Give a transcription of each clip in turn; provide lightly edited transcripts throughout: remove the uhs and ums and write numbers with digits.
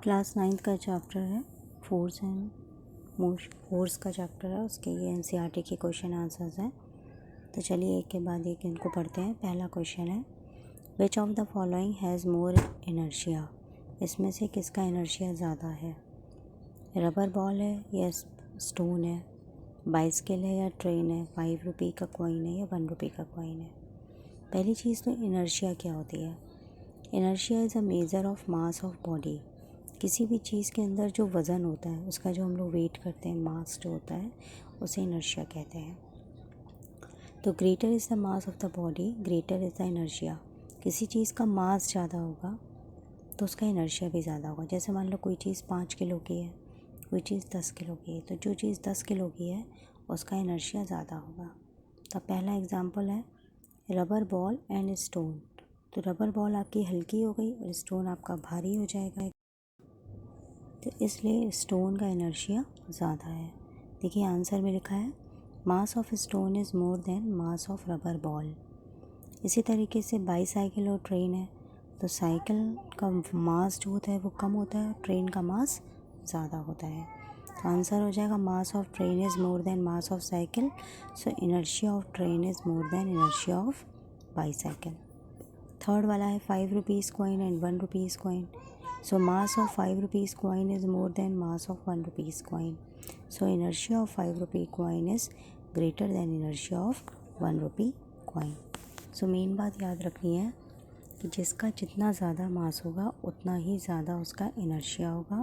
Class 9th का chapter है force and force का चैप्टर है। उसके ये एनसीईआरटी के क्वेश्चन आंसर्स हैं। तो चलिए एक के बाद एक इनको पढ़ते हैं। पहला क्वेश्चन है which of the following has more inertia. इसमें से किसका इनर्शिया ज़्यादा है? रबर बॉल है या स्टोन है, बाइसिकल है या ट्रेन है, 5 रुपये का कॉइन है या 1 रुपये का कॉइन है। पहली चीज़ तो इनर्शिया क्या होती है? Inertia is a major of mass of body. किसी भी चीज़ के अंदर जो वज़न होता है उसका जो हम लोग वेट करते हैं, मास जो होता है, उसे इनर्शिया कहते हैं। तो greater is the mass of the body, greater is the inertia. किसी चीज़ का मास ज़्यादा होगा तो उसका इनर्शिया भी ज़्यादा होगा। जैसे मान लो कोई चीज़ 5 किलो की है, कोई चीज़ 10 किलो की है, तो जो चीज़ 10 किलो की है उसका इनर्शिया ज़्यादा होगा। तो पहला एग्जाम्पल है रबर बॉल एंड स्टोन। तो रबर बॉल आपकी हल्की हो गई और स्टोन आपका भारी हो जाएगा, तो इसलिए स्टोन का इनर्शिया ज़्यादा है। देखिए आंसर में लिखा है mass of stone is more then mass of rubber ball. इसी तरीके से बाईसाइकिल और ट्रेन है, तो साइकिल का मास जो होता है वो कम होता है, ट्रेन का मास ज़्यादा होता है। तो आंसर हो जाएगा mass of train is more then mass of cycle, so inertia of train is more than inertia of bicycle. Third वाला है 5 rupees coin and 1 rupees coin. So mass of 5 rupees coin is more than mass of 1 rupees coin. So inertia of 5 rupee coin is greater than inertia of 1 rupee coin. So main बात याद रखनी है कि जिसका जितना ज़्यादा मास होगा उतना ही ज़्यादा उसका इनर्शिया होगा,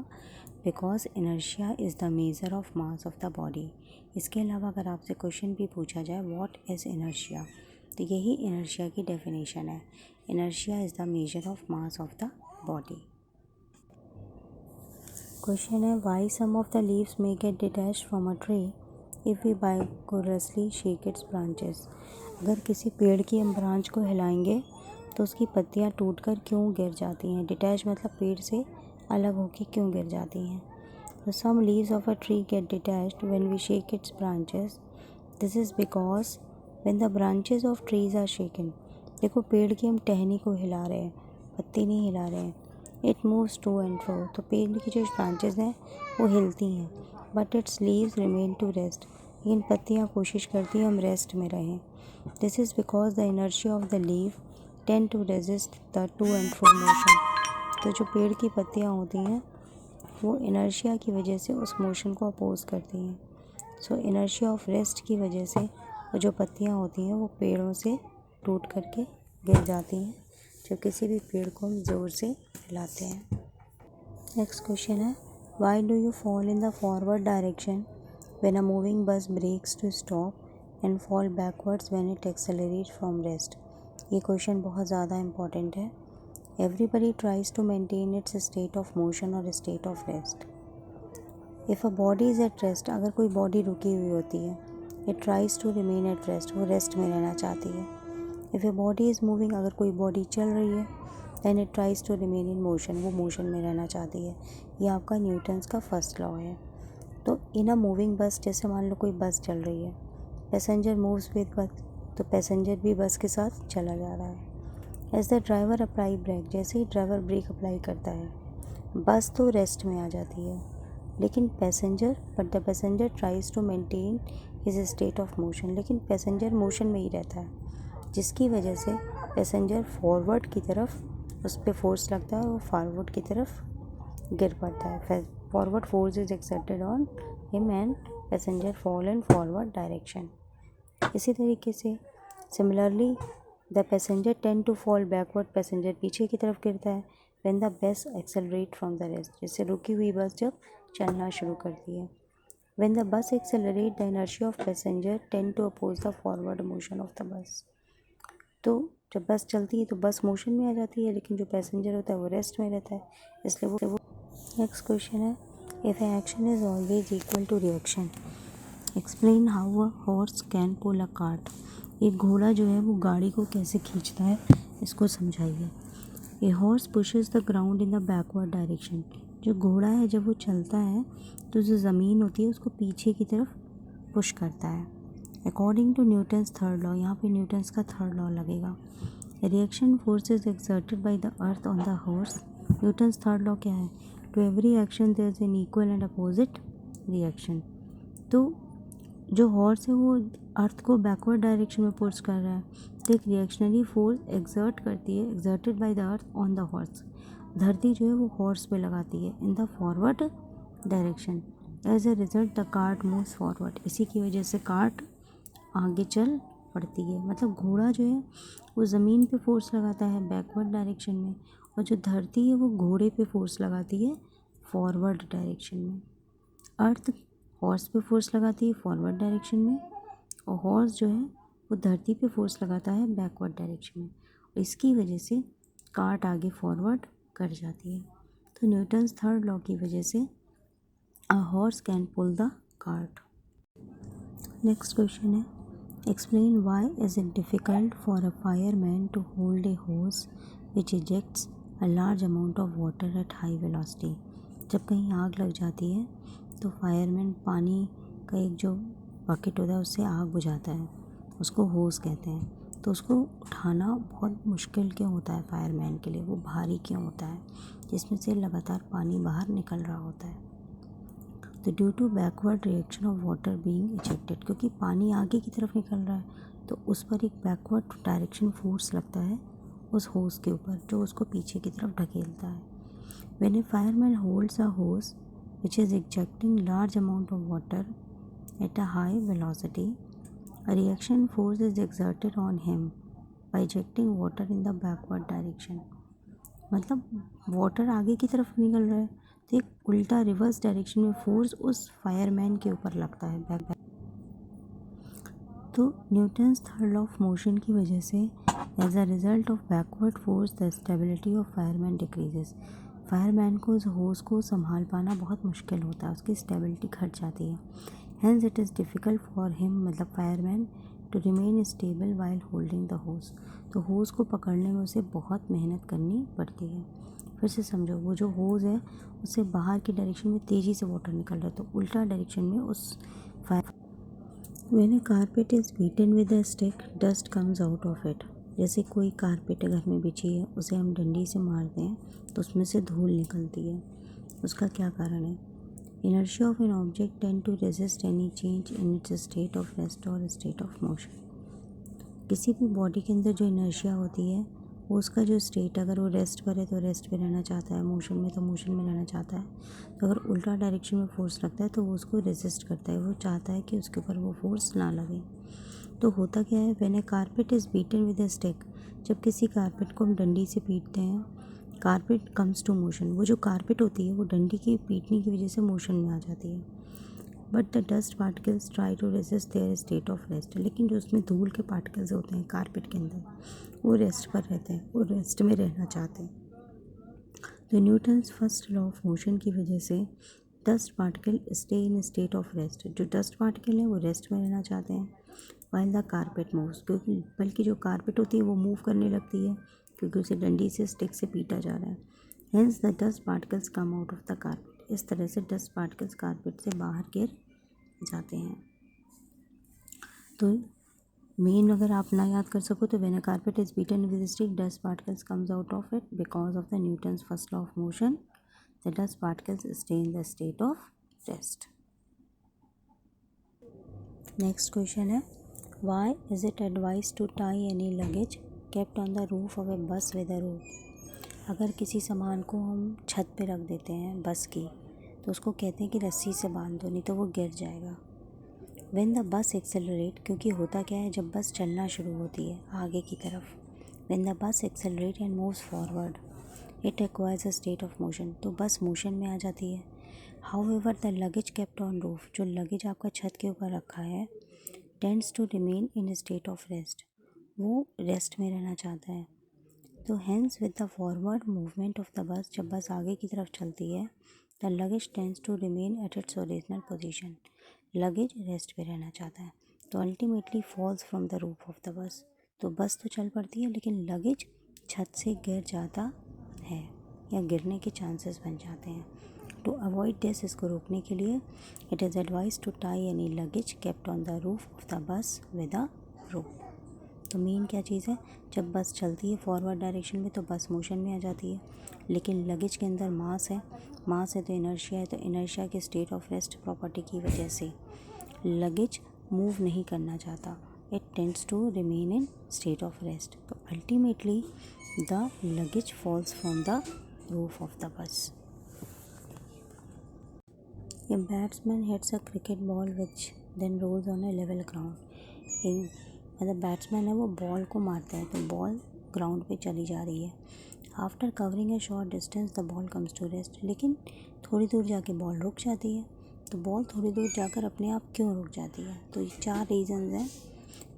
because inertia is the measure of mass of the body. इसके अलावा अगर आपसे क्वेश्चन भी पूछा जाए व्हाट इज़ इनर्शिया, तो यही इनर्शिया की डेफिनेशन है। Inertia is the measure of mass of the body. Question है why some of the leaves may get detached from a tree if we vigorously shake its branches. अगर किसी पेड़ की हम ब्रांच को हिलाएंगे तो उसकी पत्तियां टूटकर क्यों गिर जाती हैं? डिटैच मतलब पेड़ से अलग होकर क्यों गिर जाती हैं? तो some leaves of a tree get detached when we shake its branches. This is because when the branches of trees are shaken. देखो पेड़ की हम टहनी को हिला रहे हैं, पत्ती नहीं हिला रहे हैं। It moves to and fro, तो पेड़ की जो ब्रांचेस हैं वो हिलती हैं, but its leaves remain to rest. लेकिन पत्तियाँ कोशिश करती हैं हम रेस्ट में रहें। This is because the inertia of the leave tend to resist the to and fro motion. तो जो पेड़ की पत्तियाँ होती हैं वो इनर्शिया की वजह से उस मोशन को अपोज करती हैं। सो इनर्शिया ऑफ रेस्ट की वजह से वो जो पत्तियाँ होती हैं वो पेड़ों से टूट करके गिर जाती हैं, जो किसी भी पेड़ को हम ज़ोर से हिलाते हैं। नेक्स्ट क्वेश्चन है why do you fall in the forward direction when a moving bus brakes to stop and fall backwards when it accelerate from rest. ये क्वेश्चन बहुत ज़्यादा इंपॉर्टेंट है। Everybody tries to maintain its state of motion और state of rest. If a body is at rest, अगर कोई body रुकी हुई होती है, it tries to remain at rest, वो रेस्ट में रहना चाहती है। If a body is moving, अगर कोई बॉडी चल रही है, then it tries to remain in motion, वो मोशन में रहना चाहती है। ये आपका न्यूटन्स का फर्स्ट लॉ है। तो इन अ मूविंग बस, जैसे मान लो कोई बस चल रही है, पैसेंजर मूव्स विद बस, तो पैसेंजर भी बस के साथ चला जा रहा है। As the driver apply brake, जैसे ही ड्राइवर ब्रेक अप्लाई करता है बस तो रेस्ट में आ जाती है, लेकिन but the passenger tries to maintain his state of motion, लेकिन पैसेंजर मोशन में ही रहता है, जिसकी वजह से पैसेंजर फॉरवर्ड की तरफ उस पर फोर्स लगता है और वो फॉरवर्ड की तरफ गिर पड़ता है। Forward force is exerted on him and passenger fall in forward direction. इसी तरीके से similarly the passenger tend to fall backward, passenger पीछे की तरफ गिरता है when the bus accelerate from the rest, जैसे रुकी हुई बस जब चलना शुरू करती है। When the bus accelerate the inertia of passenger tend to oppose the forward motion of the bus. तो जब बस चलती है तो बस मोशन में आ जाती है, लेकिन जो पैसेंजर होता है वो रेस्ट में रहता है, इसलिए वो। नेक्स्ट क्वेश्चन है if action is always equal to reaction explain how a horse can pull a cart. एक घोड़ा जो है वो गाड़ी को कैसे खींचता है, इसको समझाइए। A horse pushes the ground in the backward direction. जो घोड़ा है जब वो चलता है तो जो ज़मीन होती है उसको पीछे की तरफ पुश करता है। According to Newton's third law, यहाँ पे न्यूटन्स का थर्ड लॉ लगेगा। Reaction force is exerted by the earth on the horse. Newton's third law क्या है? To every action there is an equal and opposite reaction. तो जो horse है वो अर्थ को बैकवर्ड डायरेक्शन में पुश कर रहा है, तो एक रिएक्शनरी फोर्स एग्जर्ट करती है, exerted by the earth on the horse. धरती जो है वो हॉर्स पे लगाती है in the forward direction. As a result the cart moves forward. इसी की वजह से कार्ट आगे चल पड़ती है। मतलब घोड़ा जो है वो ज़मीन पे फोर्स लगाता है बैकवर्ड डायरेक्शन में, और जो धरती है वो घोड़े पे फोर्स लगाती है फॉरवर्ड डायरेक्शन में। अर्थ हॉर्स पे फोर्स लगाती है फॉरवर्ड डायरेक्शन में, और हॉर्स जो है वो धरती पे फोर्स लगाता है बैकवर्ड डायरेक्शन में। इसकी वजह से कार्ट आगे फॉरवर्ड कर जाती है। तो न्यूटन्स थर्ड लॉ की वजह से a horse can pull the cart. Next question है, explain why is it difficult for a fireman to hold a hose which ejects a large amount of water at high velocity. जब कहीं आग लग जाती है तो फायरमैन पानी का एक जो बकेट होता है उससे आग बुझाता है, उसको होस कहते हैं। तो उसको उठाना बहुत मुश्किल क्यों होता है फायरमैन के लिए, वो भारी क्यों होता है, जिसमें से लगातार पानी बाहर निकल रहा होता है। तो due to backward reaction of water being ejected, क्योंकि पानी आगे की तरफ निकल रहा है तो उस पर एक बैकवर्ड डायरेक्शन फोर्स लगता है उस होस के ऊपर, जो उसको पीछे की तरफ ढकेलता है। When A fireman holds a होस which is ejecting large amount of water at a high velocity, a reaction force is exerted on him by ejecting water in the backward direction। मतलब वाटर आगे की तरफ निकल रहा है तो एक उल्टा रिवर्स डायरेक्शन में फोर्स उस फायरमैन के ऊपर लगता है बैक। तो Newton's third law of motion की वजह से as a result of backward force the stability of fireman decreases. Fireman को उस होस को संभाल पाना बहुत मुश्किल होता है, उसकी स्टेबिलिटी घट जाती है। Hence it is difficult for him, मतलब fireman, to remain stable while holding the hose. तो होस को पकड़ने में उसे बहुत मेहनत करनी पड़ती है। फिर से समझो, वो जो होस है उससे बाहर की डायरेक्शन में तेज़ी से वाटर निकल रहा है, तो उल्टा डायरेक्शन में उस fire. When a carpet is beaten with a stick, dust comes out of it। जैसे कोई कारपेट घर में बिछी है, उसे हम डंडी से मारते हैं तो उसमें से धूल निकलती है। उसका क्या कारण है? Inertia of an object tend to resist any change in its state of rest और स्टेट ऑफ मोशन। किसी भी बॉडी के अंदर जो इनर्शिया होती है वो उसका जो स्टेट, अगर वो रेस्ट पर है तो रेस्ट पे रहना चाहता है, मोशन में तो मोशन में रहना चाहता है। तो अगर उल्टा डायरेक्शन में फोर्स लगता है तो वो उसको रेजिस्ट करता है, वो चाहता है कि उसके ऊपर वो फोर्स ना लगे। तो होता क्या है, when A carpet is beaten with A stick, जब किसी कारपेट को हम डंडी से पीटते हैं, कारपेट कम्स टू मोशन। वो जो कारपेट होती है वो डंडी की पीटने की वजह से मोशन में आ जाती है। But the dust particles try to resist their state of rest. लेकिन जो उसमें धूल के पार्टिकल्स होते हैं कारपेट के अंदर, वो रेस्ट पर रहते हैं, वो रेस्ट में रहना चाहते हैं। तो Newton's first law of motion की वजह से dust particle stay in state of rest. जो डस्ट पार्टिकल हैं वो रेस्ट में रहना चाहते हैं, वाइल द कारपेट मूव्स, क्योंकि बल्कि जो कारपेट होती है वो मूव करने लगती है क्योंकि उसे डंडी से स्टिक से पीटा जा रहा है। Hence the dust particles come out of the carpet. इस तरह से डस्ट पार्टिकल्स कारपेट से बाहर गिर जाते हैं। तो मेन अगर आप ना याद कर सको तो when a carpet is beaten with stick, dust particles comes out of it because of the Newton's first law of motion, the dust particles stay in the state of rest. Next question है, why is it advise to tie any luggage kept on the roof of a bus with a रोप। अगर किसी सामान को हम छत पे रख देते हैं बस की, तो उसको कहते हैं कि रस्सी से बांध दो, नहीं तो वो गिर जाएगा। व्हेन द बस एक्सेलरेट, क्योंकि होता क्या है, जब बस चलना शुरू होती है आगे की तरफ, when the bus accelerate and moves forward, it acquires a state of motion. तो बस मोशन में आ जाती है। However the luggage kept on roof, जो लगेज आपका छत के ऊपर रखा है, tends to remain in state of rest, वो रेस्ट में रहना चाहता है। तो hence with the forward movement of the bus, जब बस आगे की तरफ चलती है, the luggage tends to remain at its original position, luggage rest पे रहना चाहता है। तो ultimately falls from the roof of the bus. तो बस तो चल पड़ती है लेकिन लगेज छत से गिर जाता है या गिरने के चांसेस बन जाते हैं। टू अवॉइड दिस, इसको रोकने के लिए, it is advise to tie any luggage kept on the roof of the bus with a rope. तो मेन क्या चीज़ है, जब बस चलती है फॉरवर्ड डायरेक्शन में तो बस मोशन में आ जाती है, लेकिन लगेज के अंदर मास है तो इनर्शिया है, तो इनर्शिया के स्टेट ऑफ रेस्ट प्रॉपर्टी की वजह से लगेज मूव नहीं करना चाहता, it tends to remain in state of rest. तो ultimately the luggage falls from the roof of the bus. A batsman hits a cricket ball which then rolls on a level ground। एक मतलब batsman है वो ball को मारता है तो ball ground पे चली जा रही है। After covering a short distance the ball comes to rest. लेकिन थोड़ी दूर जाके बॉल रुक जाती है। तो बॉल थोड़ी दूर जाकर अपने आप क्यों रुक जाती है? तो ये 4 रीज़न्स हैं।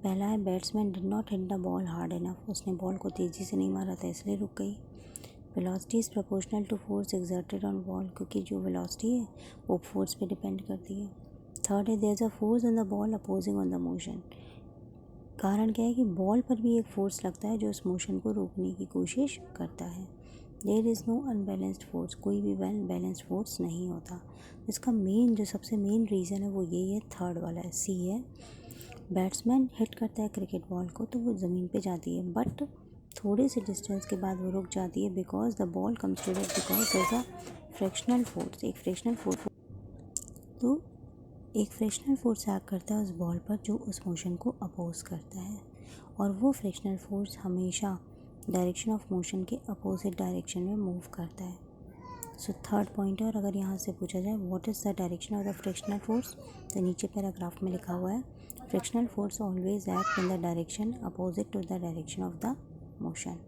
पहला है batsman did not hit the ball hard enough. उसने बॉल को तेज़ी से नहीं मारा था इसलिए रुक गई। Velocity is proportional to force exerted on ball, क्योंकि जो वेलोसिटी है वो फोर्स पे डिपेंड करती है। थर्ड है there is a force on the ball opposing on the motion. कारण क्या है कि बॉल पर भी एक फोर्स लगता है जो उस मोशन को रोकने की कोशिश करता है। There is no unbalanced force. कोई भी वेल बैलेंस्ड फोर्स नहीं होता। इसका मेन जो सबसे मेन रीज़न है वो यही है, थर्ड वाला है, सी है। बैट्समैन हिट करता है क्रिकेट बॉल को तो वो ज़मीन पे जाती है, बट थोड़े से डिस्टेंस के बाद वो रुक जाती है because the ball comes to rest, because there is a frictional force. एक फ्रिक्शनल फोर्स एक्ट करता है उस बॉल पर जो उस मोशन को अपोज करता है, और वो फ्रिक्शनल फोर्स हमेशा डायरेक्शन ऑफ मोशन के अपोजिट डायरेक्शन में मूव करता है। सो थर्ड पॉइंट है। और अगर यहाँ से पूछा जाए what is the direction of the frictional force, तो नीचे पैराग्राफ में लिखा हुआ है frictional force always act in the direction opposite to the direction of the motion.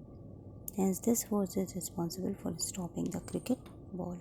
Hence, this force is responsible for stopping the cricket ball.